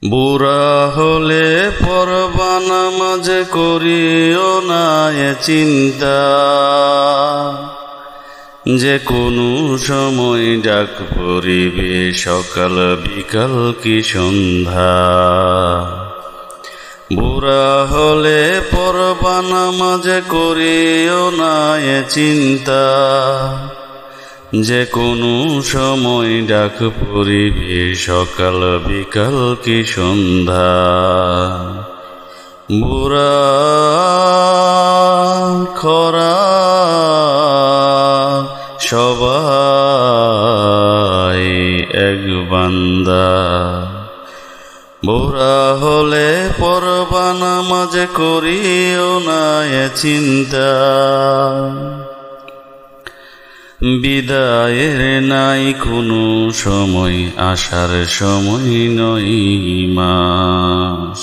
বুড়া হলে পড়বা নামাজ করিও না এ চিন্তা, যে কোনো সময় ডাক পড়িবে সকাল বিকাল কি সন্ধ্যা। বুড়া হলে পড়বা নামাজ করিও না এ চিন্তা, যে কোনো সময় ডাক পড়িবে সকাল বিকাল কি সন্ধ্যা। বুড়া খরা সবাই এক বান্দা, বুড়া হলে পড়বা নামাজ করিও না এ চিন্তা। বিদায়ের নাই কোনো সময়, আসার সময় নয় মাস।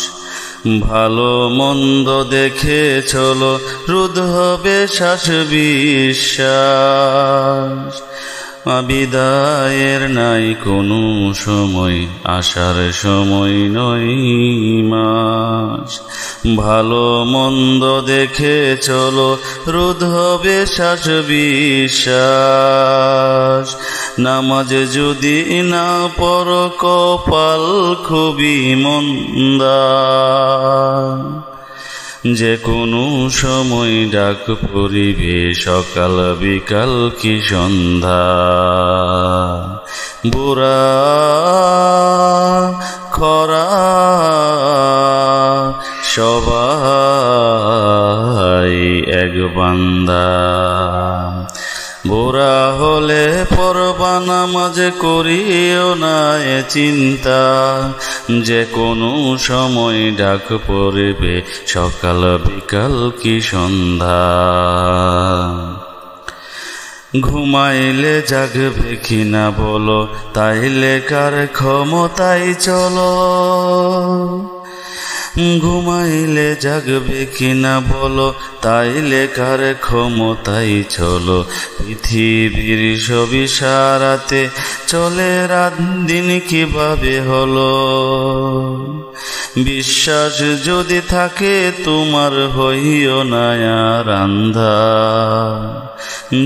ভালো মন্দ দেখে চলো, রোধ হবে শ্বাস বিশ্বাস। বিদায়ের নাই কোনো সময়, আসার সময় নয় মাস। ভালো মন্দ দেখে চলো, রোধ হবে শ্বাস বিশ্বাস। নামাজ যদি না পড়ো কপাল খুবই মন্দা, যে কোনো সময় ডাক পড়িবে সকাল বিকাল কি সন্ধ্যা। বুড়া খরা সবাই এক বান্দা, বুড়া হলে পড়বা নামাজ করিও না এ চিন্তা, যে কোনো সময় ডাক পড়িবে সকাল বিকাল কি সন্ধ্যা। ঘুমাইলে জাগবে কিনা বলো, তাইলে কার ক্ষমতায় চলো। ঘুমাইলে জাগবে কিনা বলো, তাইলে কার ক্ষমতায় চলো। পৃথিবীর সব ইশারাতে চলে রাত দিন কিভাবে হলো। বিশ্বাস যদি থাকে তোমার হইও না আর আন্ধা,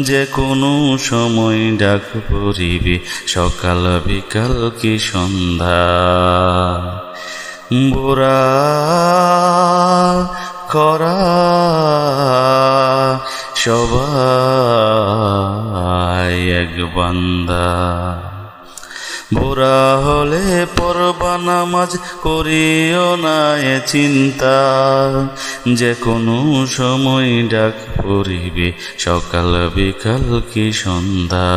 যে কোনো সময় ডাক পড়িবে সকাল বিকাল কি সন্ধ্যা। বুড়া খরা সবাই এক বান্দা, বুড়া হলে পড়বা নামাজ করিও না এ চিন্তা, যে কোনো সময় ডাক পড়িবে সকাল বিকাল কি সন্ধ্যা।